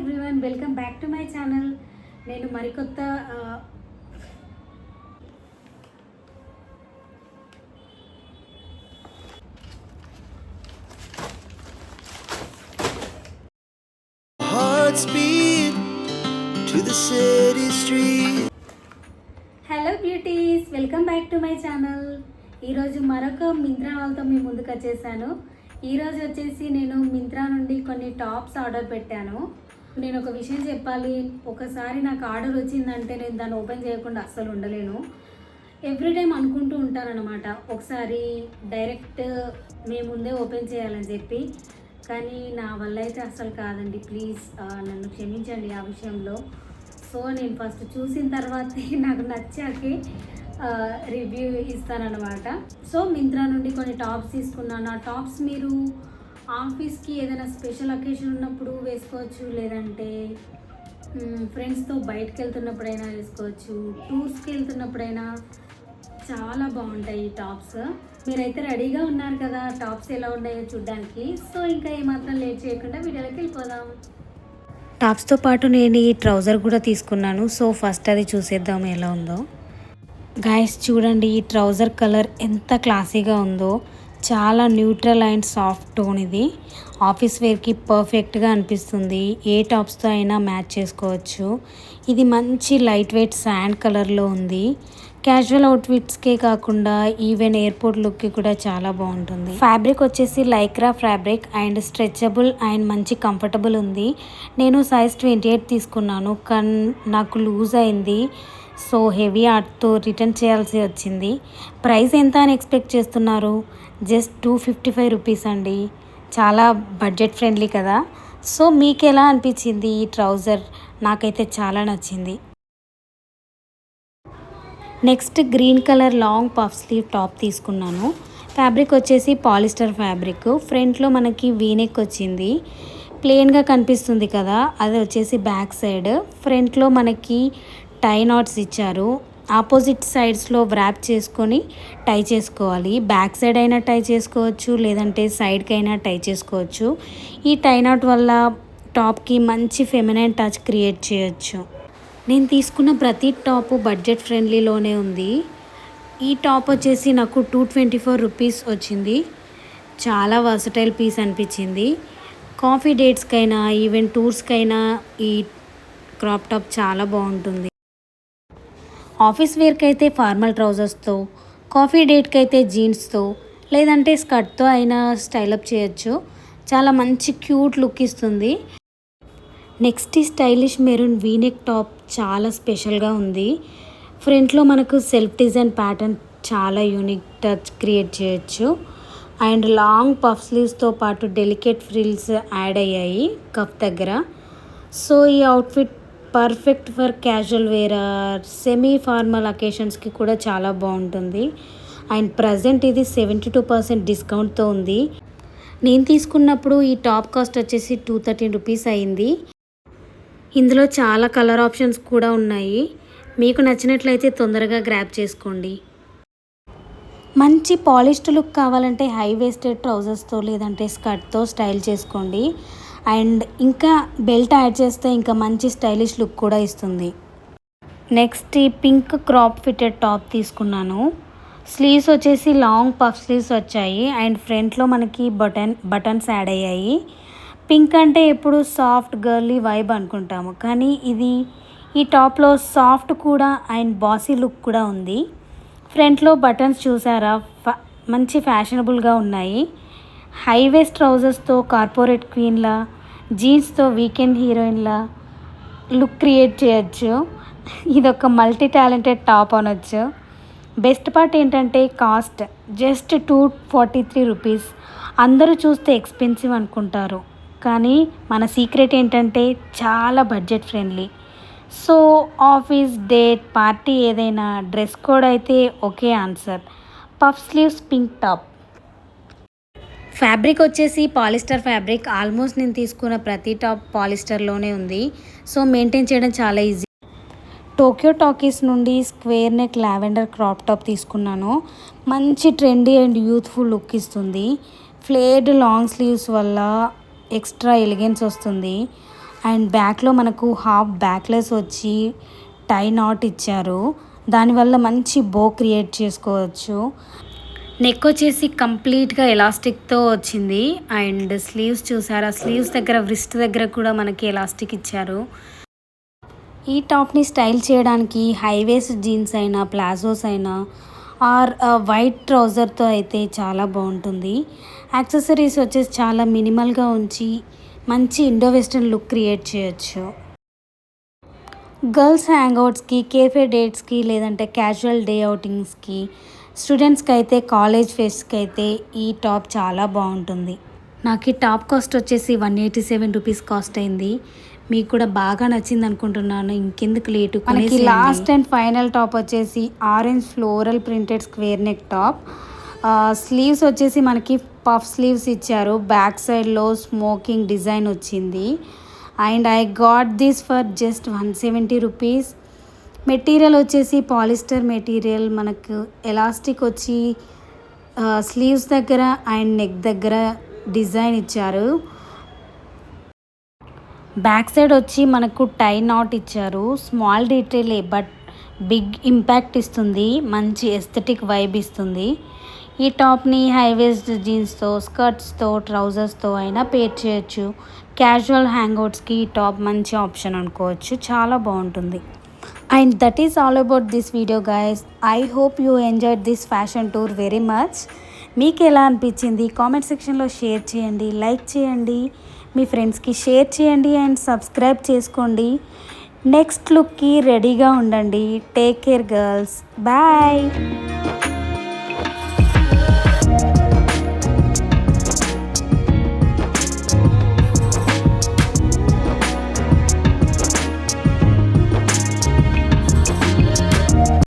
Everyone, welcome back to my channel. నేను మరికొత్త hello beauties, welcome back to my channel. ఈరోజు మరొక మింత్రా వాళ్ళతో మీ ముందుకు వచ్చేసాను. ఈరోజు వచ్చేసి నేను మింత్రా నుండి కొన్ని టాప్స్ ఆర్డర్ పెట్టాను. నేను ఒక విషయం చెప్పాలి, ఒకసారి నాకు ఆర్డర్ వచ్చిందంటే నేను దాన్ని ఓపెన్ చేయకుండా అస్సలు ఉండలేను. ఎవ్రీ టైం అనుకుంటూ ఉంటానన్నమాట, ఒకసారి డైరెక్ట్ మీ ముందే ఓపెన్ చేయాలని చెప్పి. కానీ నా వల్ల అయితే అస్సలు కాదండి. ప్లీజ్ నన్ను క్షమించండి ఆ విషయంలో. సో నేను ఫస్ట్ చూసిన తర్వాతే నాకు నచ్చాకే రివ్యూ ఇస్తానన్నమాట. సో మింత్రా నుండి కొన్ని టాప్స్ తీసుకున్నాను. ఆ టాప్స్ మీరు ఆఫీస్కి ఏదైనా స్పెషల్ అకేషన్ ఉన్నప్పుడు వేసుకోవచ్చు, లేదంటే ఫ్రెండ్స్తో బయటకు వెళ్తున్నప్పుడైనా వేసుకోవచ్చు, టూర్స్కి వెళ్తున్నప్పుడైనా చాలా బాగుంటాయి ఈ టాప్స్. మీరైతే రెడీగా ఉన్నారు కదా టాప్స్ ఎలా ఉన్నాయో చూడడానికి. సో ఇంకా ఏమాత్రం లేట్ చేయకుండా వీడియోలోకి వెళ్ళిపోదాం. టాప్స్తో పాటు నేను ఈ ట్రౌజర్ కూడా తీసుకున్నాను. సో ఫస్ట్ అది చూసేద్దాం ఎలా ఉందో. గైస్ చూడండి, ఈ ట్రౌజర్ కలర్ ఎంత క్లాసీగా ఉందో. చాలా న్యూట్రల్ అండ్ సాఫ్ట్ టోన్. ఇది ఆఫీస్ వేర్కి పర్ఫెక్ట్గా అనిపిస్తుంది. ఏ టాప్స్తో అయినా మ్యాచ్ చేసుకోవచ్చు. ఇది మంచి లైట్ వెయిట్ శాండ్ కలర్లో ఉంది. క్యాజువల్ అవుట్ఫిట్స్కే కాకుండా ఈవెన్ ఎయిర్పోర్ట్ లుక్కి కూడా చాలా బాగుంటుంది. ఫ్యాబ్రిక్ వచ్చేసి Lycra fabric and stretchable and మంచి కంఫర్టబుల్ ఉంది. నేను సైజ్ 28 తీసుకున్నాను, కానీ నాకు లూజ్ అయింది. సో హెవీ ఆర్ట్తో రిటర్న్ చేయాల్సి వచ్చింది. ప్రైస్ ఎంత అని ఎక్స్పెక్ట్ చేస్తున్నారు? జస్ట్ 255 రూపీస్ అండి. చాలా బడ్జెట్ ఫ్రెండ్లీ కదా. సో మీకు ఎలా అనిపించింది ఈ ట్రౌజర్? నాకైతే చాలా నచ్చింది. Next green colour long puff slew top తీసుకున్నాను. ఫ్యాబ్రిక్ వచ్చేసి పాలిస్టర్ ఫ్యాబ్రిక్. ఫ్రంట్లో మనకి వీనెక్ వచ్చింది, ప్లెయిన్గా కనిపిస్తుంది కదా. అది వచ్చేసి బ్యాక్ సైడ్. ఫ్రంట్లో మనకి టై నాట్స్ ఇచ్చారు. ఆపోజిట్ సైడ్స్లో వ్రాప్ చేసుకొని టై చేసుకోవాలి. బ్యాక్ సైడ్ అయినా టై చేసుకోవచ్చు, లేదంటే సైడ్కి అయినా టై చేసుకోవచ్చు. ఈ టై నాట్ వల్ల టాప్కి మంచి ఫెమినైన్ టచ్ క్రియేట్ చేయొచ్చు. నేను తీసుకున్న ప్రతి టాప్ బడ్జెట్ ఫ్రెండ్లీలోనే ఉంది. ఈ టాప్ వచ్చేసి నాకు 224 రూపీస్ వచ్చింది. చాలా వర్సటైల్ పీస్ అనిపించింది. కాఫీ డేట్స్కైనా ఈవెన్ టూర్స్కైనా ఈ క్రాప్ టాప్ చాలా బాగుంటుంది. ఆఫీస్ వేర్కి అయితే ఫార్మల్ ట్రౌజర్స్తో, కాఫీ డేట్కి అయితే జీన్స్తో, లేదంటే స్కర్ట్తో అయినా స్టైలప్ చేయొచ్చు. చాలా మంచి క్యూట్ లుక్ ఇస్తుంది. నెక్స్ట్ ఈ స్టైలిష్ మెరూన్ వీనెక్ టాప్ చాలా స్పెషల్గా ఉంది. ఫ్రంట్లో మనకు సెల్ఫ్ డిజైన్ ప్యాటర్న్ చాలా యూనిక్ టచ్ క్రియేట్ చేయొచ్చు. అండ్ లాంగ్ పఫ్ స్లీవ్స్తో పాటు డెలికేట్ ఫ్రిల్స్ యాడ్ అయ్యాయి కఫ్ దగ్గర. సో ఈ outfit perfect for casual wear or semi formal అకేషన్స్కి కూడా చాలా బాగుంటుంది. అండ్ ప్రజెంట్ ఇది 72% డిస్కౌంట్తో ఉంది. నేను తీసుకున్నప్పుడు ఈ టాప్ కాస్ట్ వచ్చేసి 213 రూపీస్ అయింది. ఇందులో చాలా కలర్ ఆప్షన్స్ కూడా ఉన్నాయి. మీకు నచ్చినట్లయితే తొందరగా గ్రాబ్ చేసుకోండి. మంచి పాలిష్డ్ లుక్ కావాలంటే హై వేస్టెడ్ ట్రౌజర్స్తో లేదంటే స్కర్ట్తో స్టైల్ చేసుకోండి. అండ్ ఇంకా బెల్ట్ యాడ్ చేస్తే ఇంకా మంచి స్టైలిష్ లుక్ కూడా ఇస్తుంది. నెక్స్ట్ ఈ పింక్ క్రాప్ ఫిటెడ్ టాప్ తీసుకున్నాను. స్లీవ్స్ వచ్చేసి లాంగ్ పఫ్ స్లీవ్స్ వచ్చాయి. అండ్ ఫ్రంట్లో మనకి బటన్స్ యాడ్ అయ్యాయి. పింక్ అంటే ఎప్పుడు సాఫ్ట్ గర్లీ వైబ్ అనుకుంటాము, కానీ ఈ టాప్లో సాఫ్ట్ కూడా అండ్ బాసీ లుక్ కూడా ఉంది. ఫ్రంట్లో బటన్స్ చూసారా, మంచి ఫ్యాషనబుల్గా ఉన్నాయి. హై వేస్ట్ ట్రౌజర్స్తో కార్పొరేట్ క్వీన్లా, జీన్స్తో వీకెండ్ హీరోయిన్లా లుక్ క్రియేట్ చేయొచ్చు. ఇదొక మల్టీ టాలెంటెడ్ టాప్ అనొచ్చు. బెస్ట్ పార్ట్ ఏంటంటే కాస్ట్ జస్ట్ 243 రూపీస్. అందరూ చూస్తే ఎక్స్పెన్సివ్ అనుకుంటారు, కానీ మన సీక్రెట్ ఏంటంటే చాలా budget friendly. So office, date, party ఏదైనా డ్రెస్ కోడ్ అయితే ఒకే answer. Puff sleeves pink top. Fabric వచ్చేసి పాలిస్టర్ ఫ్యాబ్రిక్. ఆల్మోస్ట్ నేను తీసుకున్న ప్రతి టాప్ పాలిస్టర్లోనే ఉంది. సో మెయింటైన్ చేయడం చాలా ఈజీ. టోక్యో టాకీస్ నుండి square neck lavender crop top తీసుకున్నాను. మంచి ట్రెండీ అండ్ యూత్ఫుల్ లుక్ ఇస్తుంది. ఫ్లేర్డ్ లాంగ్ స్లీవ్స్ వల్ల ఎక్స్ట్రా ఎలిగెన్స్ వస్తుంది. అండ్ బ్యాక్లో మనకు హాఫ్ బ్యాక్లెస్ వచ్చి టై నాట్ ఇచ్చారు. దానివల్ల మంచి బో క్రియేట్ చేసుకోవచ్చు. నెక్ వచ్చేసి కంప్లీట్గా ఎలాస్టిక్తో వచ్చింది. అండ్ స్లీవ్స్ చూసారా, స్లీవ్స్ దగ్గర రిస్ట్ దగ్గర కూడా మనకి ఎలాస్టిక్ ఇచ్చారు. ఈ టాప్ని స్టైల్ చేయడానికి హైవేస్ జీన్స్ అయినా ప్లాజోస్ అయినా ఆర్ వైట్ ట్రౌజర్తో అయితే చాలా బాగుంటుంది. యాక్సెసరీస్ వచ్చేసి చాలా మినిమల్గా ఉంచి మంచి ఇండో వెస్ట్రన్ లుక్ క్రియేట్ చేయొచ్చు. గర్ల్స్ హ్యాంగ్అవుట్స్కి, కేఫే డేట్స్కి, లేదంటే క్యాజువల్ డే అవుటింగ్స్కి, స్టూడెంట్స్కి అయితే కాలేజ్ ఫెస్ట్కి అయితే ఈ టాప్ చాలా బాగుంటుంది. నాకు ఈ టాప్ కాస్ట్ వచ్చేసి 187 రూపీస్ కాస్ట్ అయింది. మీకు కూడా బాగా నచ్చింది అనుకుంటున్నాను. ఇంకెందుకు లేటు, మనకి లాస్ట్ అండ్ ఫైనల్ టాప్ వచ్చేసి orange floral printed square neck top. Sleeves వచ్చేసి మనకి పఫ్ స్లీవ్స్ ఇచ్చారు. బ్యాక్ సైడ్లో స్మోకింగ్ డిజైన్ వచ్చింది. And I got this for just 170 rupees. Material వచ్చేసి పాలిస్టర్ మెటీరియల్. మనకు ఎలాస్టిక్ వచ్చి స్లీవ్స్ దగ్గర అండ్ నెక్ దగ్గర డిజైన్ ఇచ్చారు. బ్యాక్ సైడ్ వచ్చి మనకు టై నాట్ ఇచ్చారు. స్మాల్ డీటెయిలే బట్ బిగ్ ఇంపాక్ట్ ఇస్తుంది, మంచి ఎస్థెటిక్ వైబ్ ఇస్తుంది. ఈ టాప్ని హైవేస్ట్ జీన్స్తో, స్కర్ట్స్తో, ట్రౌజర్స్తో అయినా పేర్ చేయొచ్చు. క్యాజువల్ హ్యాంగ్అవుట్స్కి ఈ టాప్ మంచి ఆప్షన్ అనుకోవచ్చు, చాలా బాగుంటుంది. And that is all about this video guys. I hope you enjoyed this fashion tour very much. మీకు ఎలా అనిపించింది కామెంట్ సెక్షన్లో షేర్ చేయండి, లైక్ చేయండి, మీ ఫ్రెండ్స్కి షేర్ చేయండి అండ్ సబ్స్క్రైబ్ చేసుకోండి. నెక్స్ట్ లుక్కి రెడీగా ఉండండి. Take care girls, bye.